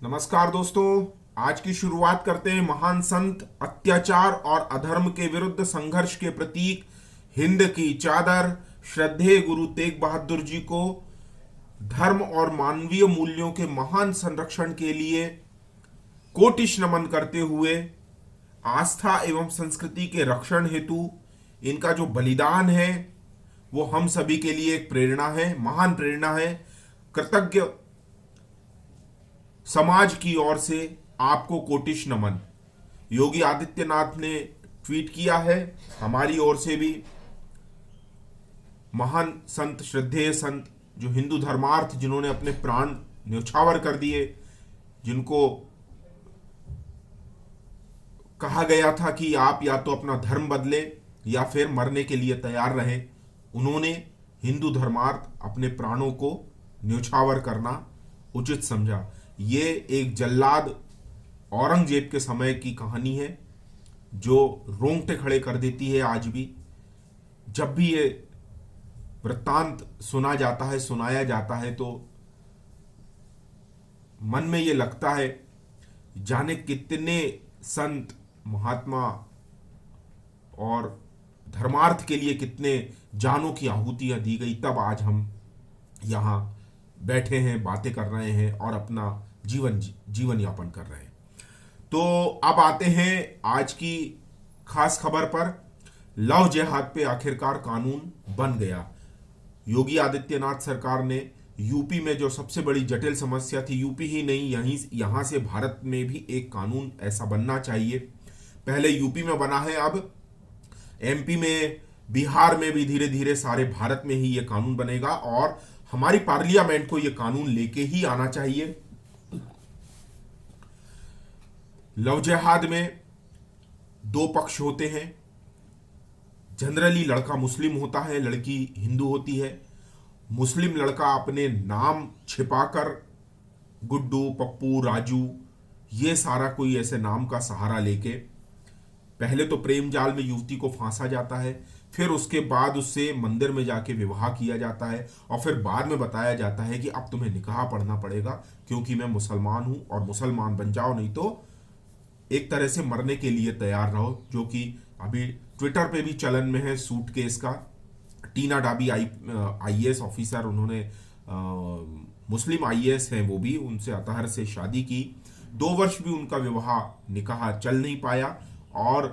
नमस्कार दोस्तों। आज की शुरुआत करते हैं महान संत, अत्याचार और अधर्म के विरुद्ध संघर्ष के प्रतीक, हिंद की चादर, श्रद्धेय गुरु तेग बहादुर जी को धर्म और मानवीय मूल्यों के महान संरक्षण के लिए कोटिश नमन करते हुए आस्था एवं संस्कृति के रक्षण हेतु इनका जो बलिदान है वो हम सभी के लिए एक प्रेरणा है, महान प्रेरणा है। कृतज्ञ समाज की ओर से आपको कोटिश नमन। योगी आदित्यनाथ ने ट्वीट किया है, हमारी ओर से भी महान संत, श्रद्धेय संत, जो हिंदू धर्मार्थ, जिन्होंने अपने प्राण न्यौछावर कर दिए, जिनको कहा गया था कि आप या तो अपना धर्म बदले या फिर मरने के लिए तैयार रहे, उन्होंने हिंदू धर्मार्थ अपने प्राणों को न्यौछावर करना उचित समझा। ये एक जल्लाद औरंगजेब के समय की कहानी है जो रोंगटे खड़े कर देती है आज भी। जब भी ये वृत्तांत सुना जाता है, सुनाया जाता है, तो मन में ये लगता है जाने कितने संत, महात्मा और धर्मार्थ के लिए कितने जानों की आहुतियां दी गई, तब आज हम यहाँ बैठे हैं, बातें कर रहे हैं और अपना जीवन यापन कर रहे हैं। तो अब आते हैं आज की खास खबर पर। लव जिहाद पे आखिरकार कानून बन गया। योगी आदित्यनाथ सरकार ने यूपी में जो सबसे बड़ी जटिल समस्या थी, यूपी ही नहीं, यहां से भारत में भी एक कानून ऐसा बनना चाहिए। पहले यूपी में बना है, अब एमपी में, बिहार में भी धीरे धीरे सारे भारत में ही ये कानून बनेगा और हमारी पार्लियामेंट को ये कानून लेके ही आना चाहिए। लव जिहाद में दो पक्ष होते हैं। जनरली लड़का मुस्लिम होता है, लड़की हिंदू होती है। मुस्लिम लड़का अपने नाम छिपाकर गुड्डू, पप्पू, राजू, ये सारा कोई ऐसे नाम का सहारा लेके पहले तो प्रेम जाल में युवती को फांसा जाता है, फिर उसके बाद उससे मंदिर में जाके विवाह किया जाता है और फिर बाद में बताया जाता है कि अब तुम्हें निकाह पढ़ना पड़ेगा क्योंकि मैं मुसलमान हूं और मुसलमान बन जाओ, नहीं तो एक तरह से मरने के लिए तैयार रहो। जो कि अभी ट्विटर पे भी चलन में है सूट केस का। टीना डाबी आईएएस ऑफिसर, उन्होंने मुस्लिम आईएएस हैं वो भी, उनसे अतहर से शादी की। 2 वर्ष भी उनका विवाह निकाह चल नहीं पाया और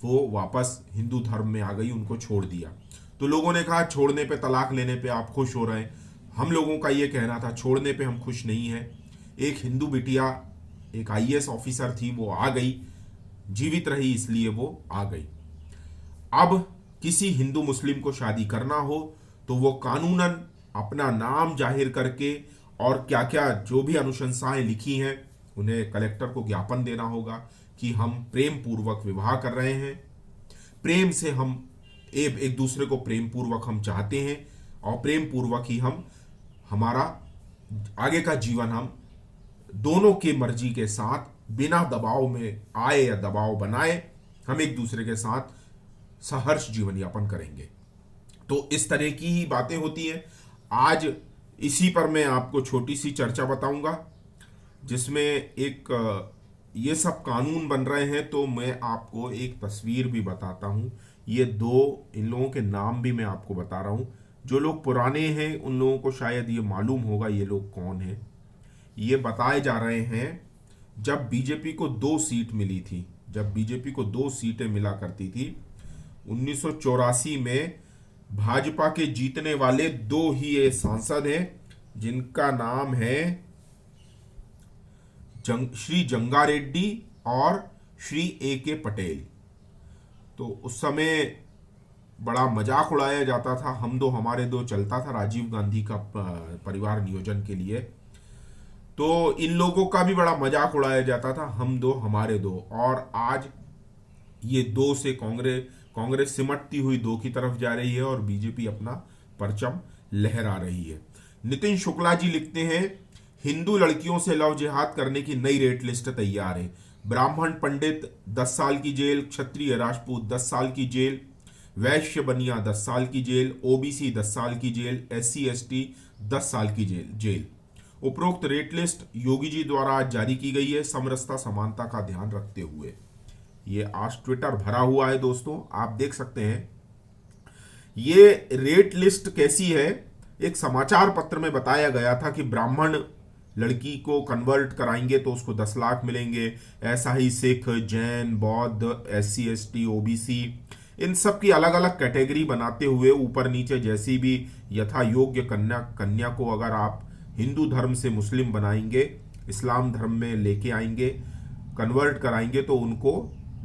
वो वापस हिंदू धर्म में आ गई, उनको छोड़ दिया। तो लोगों ने कहा छोड़ने पे, तलाक लेने पे आप खुश हो रहे हैं। हम लोगों का ये कहना था छोड़ने पे हम खुश नहीं है। एक हिंदू बिटिया, एक आईएएस ऑफिसर थी, वो आ गई, जीवित रही इसलिए वो आ गई। अब किसी हिंदू मुस्लिम को शादी करना हो तो वो कानूनन अपना नाम जाहिर करके और क्या क्या जो भी अनुशंसाएं लिखी हैं उन्हें कलेक्टर को ज्ञापन देना होगा कि हम प्रेम पूर्वक विवाह कर रहे हैं, प्रेम से हम एक दूसरे को प्रेम पूर्वक हम चाहते हैं और प्रेम पूर्वक ही हम हमारा आगे का जीवन हम दोनों की मर्जी के साथ, बिना दबाव में आए या दबाव बनाए, हम एक दूसरे के साथ सहर्ष जीवन यापन करेंगे। तो इस तरह की ही बातें होती हैं। आज इसी पर मैं आपको छोटी सी चर्चा बताऊंगा जिसमें एक ये सब कानून बन रहे हैं, तो मैं आपको एक तस्वीर भी बताता हूं। ये इन लोगों के नाम भी मैं आपको बता रहा हूं। जो लोग पुराने हैं उन लोगों को शायद ये मालूम होगा ये लोग कौन हैं। ये बताए जा रहे हैं जब बीजेपी को 2 सीट मिली थी, जब बीजेपी को 2 सीटें मिला करती थी 1984 में, भाजपा के जीतने वाले 2 ही ये सांसद हैं जिनका नाम है श्री जंगारेड्डी और श्री A.K. पटेल। तो उस समय बड़ा मजाक उड़ाया जाता था, हम दो हमारे दो चलता था राजीव गांधी का परिवार नियोजन के लिए। तो इन लोगों का भी बड़ा मजाक उड़ाया जाता था, हम दो हमारे दो। और आज ये 2 से कांग्रेस सिमटती हुई 2 की तरफ जा रही है और बीजेपी अपना परचम लहरा रही है। नितिन शुक्ला जी लिखते हैं, हिंदू लड़कियों से लव जिहाद करने की नई रेट लिस्ट तैयार है। ब्राह्मण पंडित 10 साल की जेल, क्षत्रिय राजपूत 10 साल की जेल, वैश्य बनिया 10 साल की जेल, ओबीसी 10 साल की जेल, SC ST 10 साल की जेल। उपरोक्त रेट लिस्ट योगी जी द्वारा आज जारी की गई है समरसता समानता का ध्यान रखते हुए। ये आज ट्विटर भरा हुआ है दोस्तों, आप देख सकते हैं। ये रेट लिस्ट कैसी है, एक समाचार पत्र में बताया गया था कि ब्राह्मण लड़की को कन्वर्ट कराएंगे तो उसको 10 लाख मिलेंगे। ऐसा ही सिख, जैन, बौद्ध, SC ST OBC इन सब की अलग अलग कैटेगरी बनाते हुए ऊपर नीचे जैसी भी यथा योग्य कन्या को अगर आप हिंदू धर्म से मुस्लिम बनाएंगे, इस्लाम धर्म में लेके आएंगे, कन्वर्ट कराएंगे तो उनको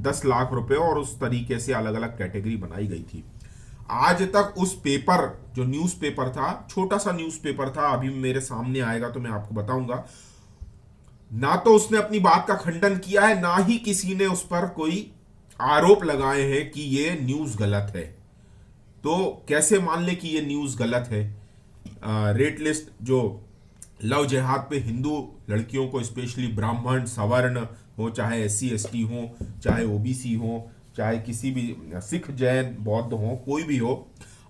10 लाख रुपए, और उस तरीके से अलग अलग कैटेगरी बनाई गई थी। आज तक उस पेपर, जो न्यूज़पेपर था, छोटा सा न्यूज़पेपर था, अभी मेरे सामने आएगा तो मैं आपको बताऊंगा, ना तो उसने अपनी बात का खंडन किया है, ना ही किसी ने उस पर कोई आरोप लगाए हैं कि ये न्यूज़ गलत है। तो कैसे मान ले कि ये न्यूज़ गलत है। रेट लिस्ट जो लव जिहाद पे हिंदू लड़कियों को, स्पेशली ब्राह्मण, सवर्ण हो, चाहे SC ST हो, चाहे OBC हो, चाहे किसी भी सिख, जैन, बौद्ध हो, कोई भी हो,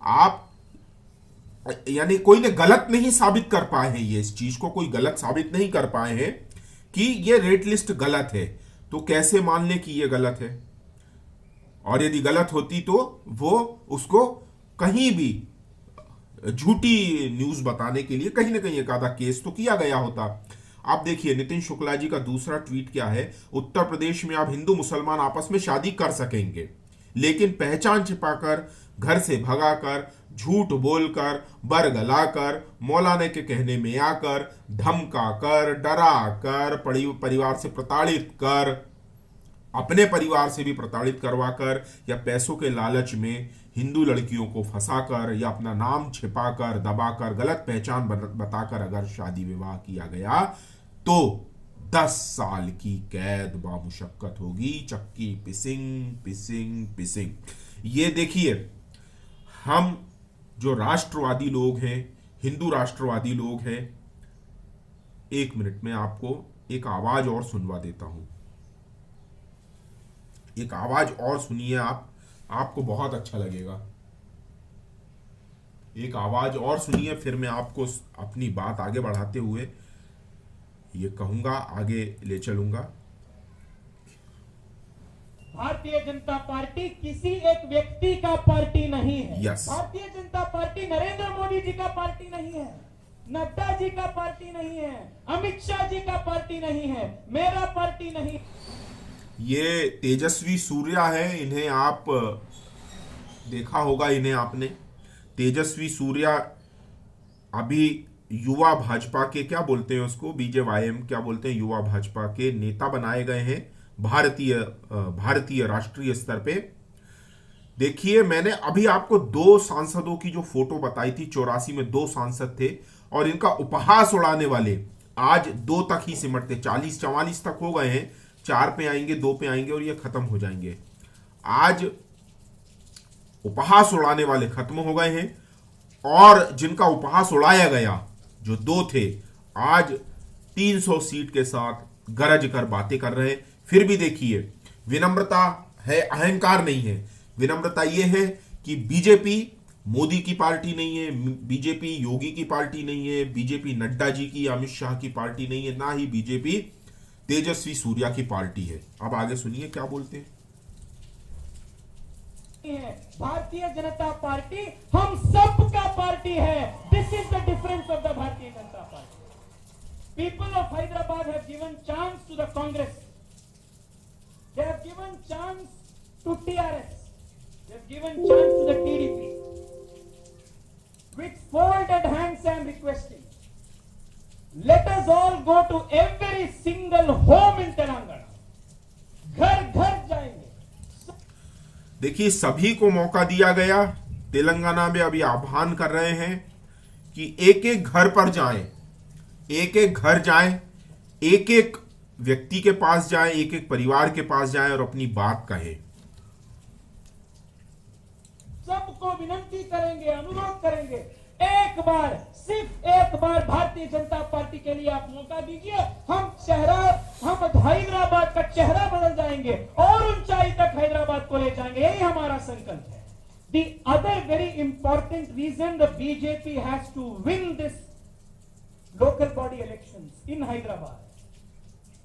आप यानी कोई ने गलत नहीं साबित कर पाए हैं, ये इस चीज को कोई गलत साबित नहीं कर पाए हैं कि ये रेट लिस्ट गलत है। तो कैसे मान ले कि ये गलत है, और यदि गलत होती तो वो उसको कहीं भी झूठी न्यूज बताने के लिए कहीं ना कहीं एक आधा केस तो किया गया होता। आप देखिए नितिन शुक्ला जी का दूसरा ट्वीट क्या है। उत्तर प्रदेश में अब हिंदू मुसलमान आपस में शादी कर सकेंगे, लेकिन पहचान छिपाकर, घर से भगाकर, झूठ बोलकर, बरगलाकर, मौलाना के कहने में आकर, धमकाकर, डराकर, परिवार से प्रताड़ित कर, अपने परिवार से भी प्रताड़ित करवाकर, या पैसों के लालच में हिंदू लड़कियों को फंसाकर या अपना नाम छिपाकर, दबाकर, गलत पहचान बताकर अगर शादी विवाह किया गया तो 10 साल की कैद बामुशक्कत होगी। चक्की पिसिंग पिसिंग पिसिंग। ये देखिए, हम जो राष्ट्रवादी लोग हैं, हिंदू राष्ट्रवादी लोग हैं, 1 मिनट में आपको एक आवाज और सुनवा देता हूं। एक आवाज और सुनिए आप, आपको बहुत अच्छा लगेगा। एक आवाज और सुनिए, फिर मैं आपको अपनी बात आगे बढ़ाते हुए ये कहूंगा, आगे ले चलूंगा। भारतीय जनता पार्टी किसी एक व्यक्ति का पार्टी नहीं है। yes. भारतीय जनता पार्टी नरेंद्र मोदी जी का पार्टी नहीं है, नड्डा जी का पार्टी नहीं है, अमित शाह जी का पार्टी नहीं है, मेरा पार्टी नहीं। ये तेजस्वी सूर्या है, इन्हें आप देखा होगा, इन्हें आपने। तेजस्वी सूर्या अभी युवा भाजपा के, क्या बोलते हैं उसको, BJYM क्या बोलते हैं, युवा भाजपा के नेता बनाए गए हैं भारतीय राष्ट्रीय स्तर पे। देखिए, मैंने अभी आपको 2 सांसदों की जो फोटो बताई थी, 84 में 2 सांसद थे, और इनका उपहास उड़ाने वाले आज 2 तक ही सिमटते, 40-44 तक हो गए हैं। 4 पे आएंगे, 2 पे आएंगे और ये खत्म हो जाएंगे। आज उपहास उड़ाने वाले खत्म हो गए हैं, और जिनका उपहास उड़ाया गया, जो 2 थे, आज 300 सीट के साथ गरज कर बातें कर रहे हैं। फिर भी देखिए, विनम्रता है, अहंकार नहीं है। विनम्रता यह है कि बीजेपी मोदी की पार्टी नहीं है, बीजेपी योगी की पार्टी नहीं है, बीजेपी नड्डा जी की, अमित शाह की पार्टी नहीं है, ना ही बीजेपी तेजस्वी सूर्या की पार्टी है। अब आगे सुनिए क्या बोलते हैं। भारतीय जनता पार्टी हम सब का पार्टी है। This is the difference of the Bharatiya Janata Party. People of Hyderabad have given chance to the Congress, they have given chance to TRS, they have given chance to the TDP. With folded hands I am requesting, let us all go to every single home in Telangana. घर घर जाएंगे। देखिए, सभी को मौका दिया गया। तेलंगाना में अभी आह्वान कर रहे हैं कि एक एक घर पर जाएं, एक एक घर जाएं, एक एक व्यक्ति के पास जाएं, एक एक परिवार के पास जाएं और अपनी बात कहें। सबको विनती करेंगे, अनुरोध करेंगे, एक बार, सिर्फ एक बार भारतीय जनता पार्टी के लिए आप मौका दीजिए। हम हैदराबाद का चेहरा बदल जाएंगे और ऊंचाई तक हैदराबाद को ले जाएंगे, यही हमारा संकल्प है। The other very important reason the BJP has to win this local body body elections in Hyderabad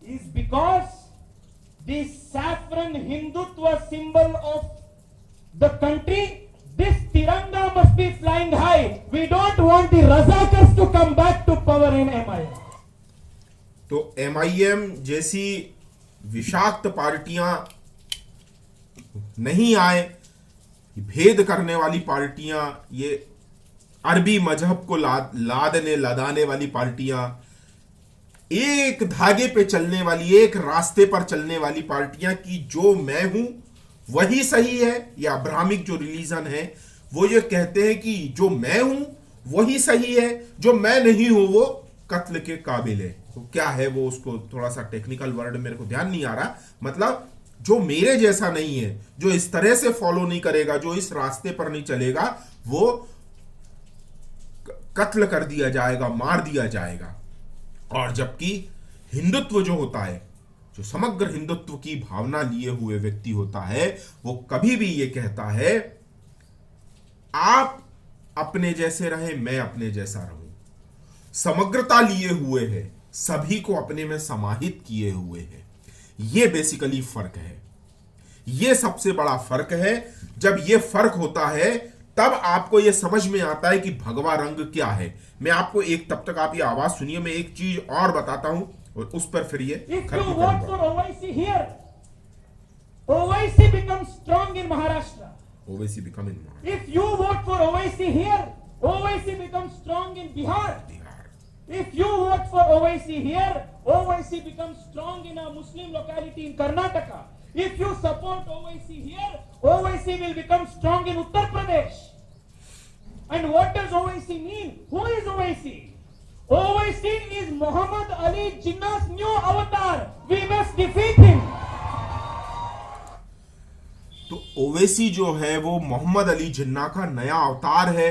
is because the saffron Hindutva symbol of the country, this Tiranga must be flying high. We don't want the Razakars to come back to power in MIM. तो MIM जैसी विषाक्त पार्टियां नहीं आए, भेद करने वाली पार्टियां, ये अरबी मजहब को लदाने वाली पार्टियां, एक धागे पे चलने वाली, एक रास्ते पर चलने वाली पार्टियां कि जो मैं हूं वही सही है, या अब्राहमिक जो रिलीजन है वो ये कहते हैं कि जो मैं हूं वही सही है, जो मैं नहीं हूं वो कत्ल के काबिल है। तो क्या है वो, उसको थोड़ा सा टेक्निकल वर्ड मेरे को ध्यान नहीं आ रहा, मतलब जो मेरे जैसा नहीं है, जो इस तरह से फॉलो नहीं करेगा, जो इस रास्ते पर नहीं चलेगा, वो कत्ल कर दिया जाएगा, मार दिया जाएगा। और जबकि हिंदुत्व जो होता है, जो समग्र हिंदुत्व की भावना लिए हुए व्यक्ति होता है, वो कभी भी ये कहता है आप अपने जैसे रहे, मैं अपने जैसा रहूं। समग्रता लिए हुए है, सभी को अपने में समाहित किए हुए है। ये बेसिकली फर्क है, ये सबसे बड़ा फर्क है। जब ये फर्क होता है तब आपको ये समझ में आता है कि भगवा रंग क्या है। मैं आपको एक, तब तक आप ये आवाज सुनिए, मैं एक चीज और बताता हूं और उस पर फिर ये खत्म करूंगा। OIC becomes strong in Maharashtra. OIC become in Maharashtra. If you vote for OIC here, OIC becomes strong in Bihar. If you vote for OIC here, OIC becomes strong in a Muslim locality in Karnataka. If you support OIC here, OIC will become strong in Uttar Pradesh. And what does OIC mean? Who is OIC? OIC is Muhammad Ali Jinnah's new avatar. We must defeat him. तो ओवैसी जो है वो मोहम्मद अली जिन्ना का नया अवतार है,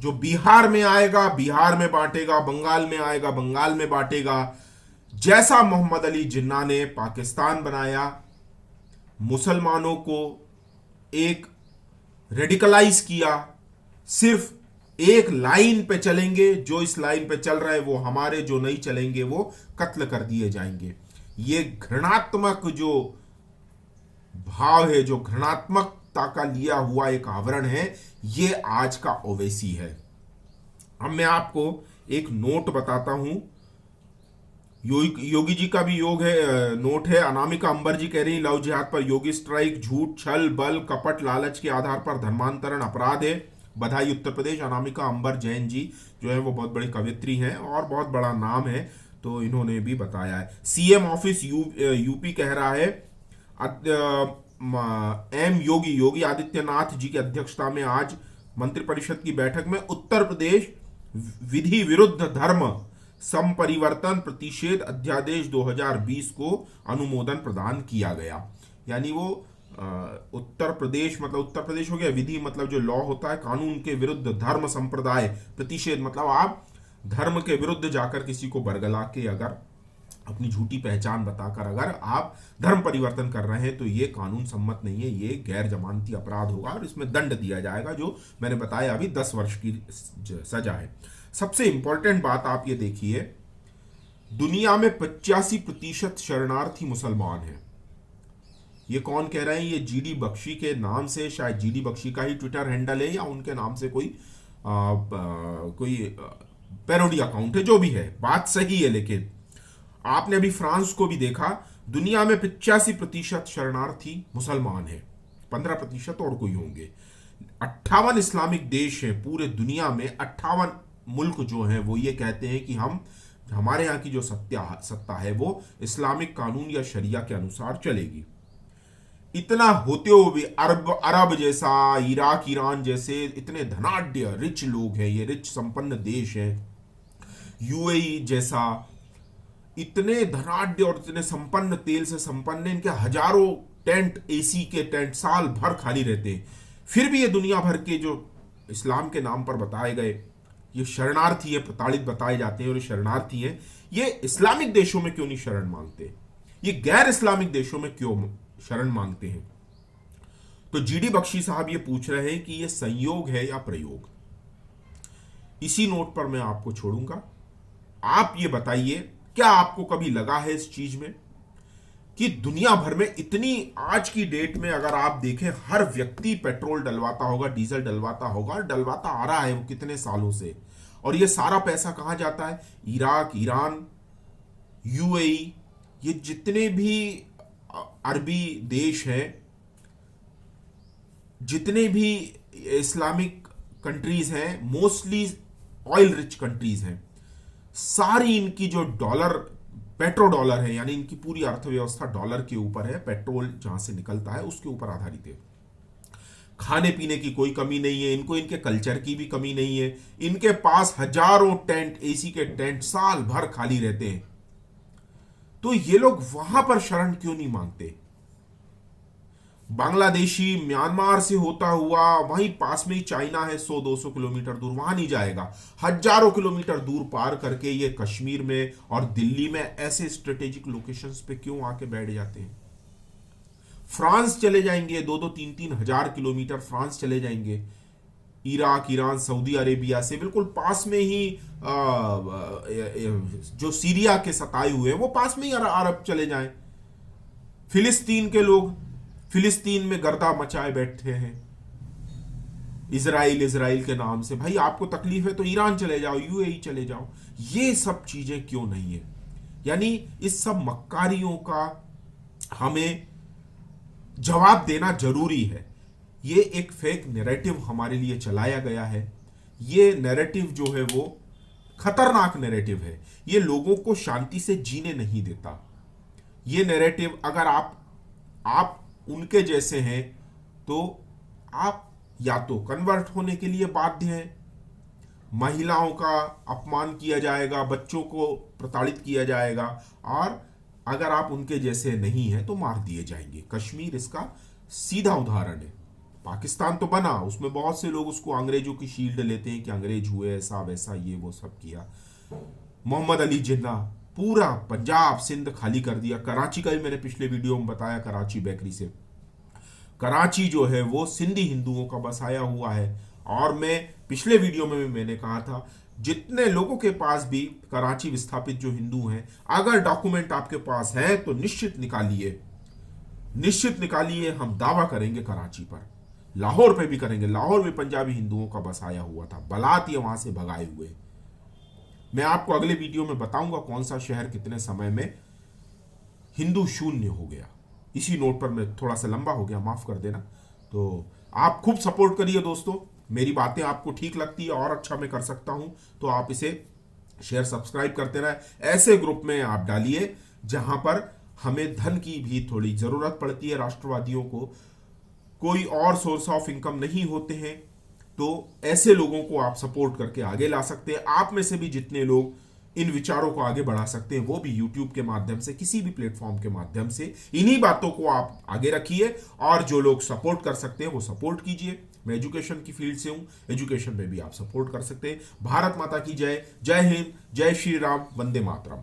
जो बिहार में आएगा, बिहार में बांटेगा, बंगाल में आएगा, बंगाल में बांटेगा। जैसा मोहम्मद अली जिन्ना ने पाकिस्तान बनाया, मुसलमानों को एक रेडिकलाइज किया, सिर्फ एक लाइन पे चलेंगे, जो इस लाइन पे चल रहे हैं वो हमारे, जो नहीं चलेंगे वो कत्ल कर दिए जाएंगे। ये घृणात्मक जो भाव है, जो घृणात्मकता का लिया हुआ एक आवरण है, ये आज का ओवैसी है। अब मैं आपको एक नोट बताता हूं, योगी जी का भी योग है, नोट है। अनामिका अंबर जी कह रही, लव जिहाद पर योगी स्ट्राइक, झूठ, छल, बल, कपट, लालच के आधार पर धर्मांतरण अपराध है। बधाई उत्तर प्रदेश। अनामिका अंबर जैन जी जो है वो बहुत बड़ी कवियत्री हैं और बहुत बड़ा नाम है, तो इन्होंने भी बताया है। सीएम ऑफिस यूपी कह रहा है, योगी आदित्यनाथ जी की अध्यक्षता में आज मंत्रिपरिषद की बैठक में उत्तर प्रदेश विधि विरुद्ध धर्म संपरिवर्तन प्रतिषेध अध्यादेश 2020 को अनुमोदन प्रदान किया गया। यानी वो उत्तर प्रदेश मतलब उत्तर प्रदेश हो गया, विधि मतलब जो लॉ होता है, कानून के विरुद्ध धर्म संप्रदाय प्रतिषेध मतलब आप धर्म के विरुद्ध जाकर किसी को बरगला के अगर अपनी झूठी पहचान बताकर अगर आप धर्म परिवर्तन कर रहे हैं तो ये कानून सम्मत नहीं है, ये गैर जमानती अपराध होगा और इसमें दंड दिया जाएगा, जो मैंने बताया अभी 10 वर्ष की सजा है। सबसे इंपॉर्टेंट बात आप ये देखिए, दुनिया में 85% शरणार्थी मुसलमान हैं। ये कौन कह रहे हैं? ये जीडी बख्शी के नाम से, शायद जीडी बख्शी का ही ट्विटर हैंडल है या उनके नाम से कोई पैरोडी अकाउंट है, जो भी है, बात सही है। लेकिन आपने अभी फ्रांस को भी देखा, दुनिया में 85% शरणार्थी मुसलमान हैं, 15% और कोई होंगे। 58 इस्लामिक देश हैं पूरे दुनिया में, 58 मुल्क जो हैं वो ये कहते हैं कि हमारे यहाँ की जो सत्ता है वो इस्लामिक कानून या शरिया के अनुसार चलेगी। इतना होते हुए भी अरब जैसा, इराक, ईरान जैसे इतने धनाढ्य रिच लोग हैं, ये रिच संपन्न देश हैं, यूएई जैसा इतने धनाढ्य और इतने संपन्न, तेल से संपन्न, इनके हजारों टेंट, एसी के टेंट साल भर खाली रहते हैं, फिर भी ये दुनिया भर के जो इस्लाम के नाम पर बताए गए ये शरणार्थी है, प्रताड़ित बताए जाते हैं और ये शरणार्थी हैं, ये इस्लामिक देशों में क्यों नहीं शरण मांगते? ये गैर इस्लामिक देशों में क्यों शरण मांगते हैं? तो जीडी बख्शी साहब ये पूछ रहे हैं कि ये संयोग है या प्रयोग। इसी नोट पर मैं आपको छोड़ूंगा। आप ये बताइए, क्या आपको कभी लगा है इस चीज में कि दुनिया भर में इतनी, आज की डेट में अगर आप देखें, हर व्यक्ति पेट्रोल डलवाता होगा, डीजल डलवाता होगा, डलवाता आ रहा है वो कितने सालों से, और ये सारा पैसा कहां जाता है? इराक, ईरान, यूएई, ये जितने भी अरबी देश हैं, जितने भी इस्लामिक कंट्रीज हैं, मोस्टली ऑयल रिच कंट्रीज हैं, सारी इनकी जो डॉलर, पेट्रो डॉलर है, यानी इनकी पूरी अर्थव्यवस्था डॉलर के ऊपर है, पेट्रोल जहां से निकलता है उसके ऊपर आधारित है। खाने पीने की कोई कमी नहीं है इनको, इनके कल्चर की भी कमी नहीं है, इनके पास हजारों टेंट, एसी के टेंट साल भर खाली रहते हैं। तो ये लोग वहां पर शरण क्यों नहीं मांगते? बांग्लादेशी म्यांमार से होता हुआ वहीं पास में ही चाइना है, 100-200 किलोमीटर दूर, वहां नहीं जाएगा, हजारों किलोमीटर दूर पार करके ये कश्मीर में और दिल्ली में ऐसे स्ट्रेटेजिक लोकेशंस पे क्यों आके बैठ जाते हैं? फ्रांस चले जाएंगे, 2-3 हजार किलोमीटर फ्रांस चले जाएंगे, इराक, ईरान, सऊदी अरेबिया से बिल्कुल पास में ही जो सीरिया के सताए हुए हैं वो पास में ही अरब चले जाएं। फिलिस्तीन के लोग फिलिस्तीन में गर्दा मचाए बैठे हैं, इजराइल के नाम से। भाई आपको तकलीफ है तो ईरान चले जाओ, यूएई चले जाओ। ये सब चीजें क्यों नहीं है? यानी इस सब मक्कारियों का हमें जवाब देना जरूरी है। ये एक फेक नैरेटिव हमारे लिए चलाया गया है। ये नैरेटिव जो है वो खतरनाक नैरेटिव है, ये लोगों को शांति से जीने नहीं देता। ये नैरेटिव अगर आप उनके जैसे हैं तो आप या तो कन्वर्ट होने के लिए बाध्य हैं, महिलाओं का अपमान किया जाएगा, बच्चों को प्रताड़ित किया जाएगा, और अगर आप उनके जैसे नहीं हैं तो मार दिए जाएंगे। कश्मीर इसका सीधा उदाहरण है। पाकिस्तान तो बना, उसमें बहुत से लोग उसको अंग्रेजों की शील्ड लेते हैं कि अंग्रेज हुए, ऐसा वैसा, ये वो सब किया। मोहम्मद अली जिन्ना पूरा पंजाब सिंध खाली कर दिया। कराची का भी मैंने पिछले वीडियो में बताया, कराची बेकरी से। कराची जो है वो सिंधी हिंदुओं का बसाया हुआ है, और मैं पिछले वीडियो में भी मैंने कहा था, जितने लोगों के पास भी कराची विस्थापित जो हिंदू हैं, अगर डॉक्यूमेंट आपके पास है तो निश्चित निकालिए। हम दावा करेंगे कराची पर, लाहौर पे भी करेंगे। लाहौर में पंजाबी हिंदुओं का बसाया हुआ था, बलात ये वहां से भगाए हुए। मैं आपको अगले वीडियो में बताऊंगा कौन सा शहर कितने समय में हिंदू शून्य हो गया। इसी नोट पर मैं थोड़ा सा लंबा हो गया, माफ कर देना। तो आप खूब सपोर्ट करिए दोस्तों, मेरी बातें आपको ठीक लगती है और अच्छा मैं कर सकता हूं तो आप इसे शेयर, सब्सक्राइब करते रहे। ऐसे ग्रुप में आप डालिए जहां पर हमें धन की भी थोड़ी जरूरत पड़ती है, राष्ट्रवादियों को कोई और सोर्स ऑफ इनकम नहीं होते हैं, तो ऐसे लोगों को आप सपोर्ट करके आगे ला सकते हैं। आप में से भी जितने लोग इन विचारों को आगे बढ़ा सकते हैं, वो भी यूट्यूब के माध्यम से, किसी भी प्लेटफॉर्म के माध्यम से इन्हीं बातों को आप आगे रखिए, और जो लोग सपोर्ट कर सकते हैं वो सपोर्ट कीजिए। मैं एजुकेशन की फील्ड से हूं, एजुकेशन में भी आप सपोर्ट कर सकते हैं। भारत माता की जय। जय हिंद, जय श्री राम, वंदे मातरम।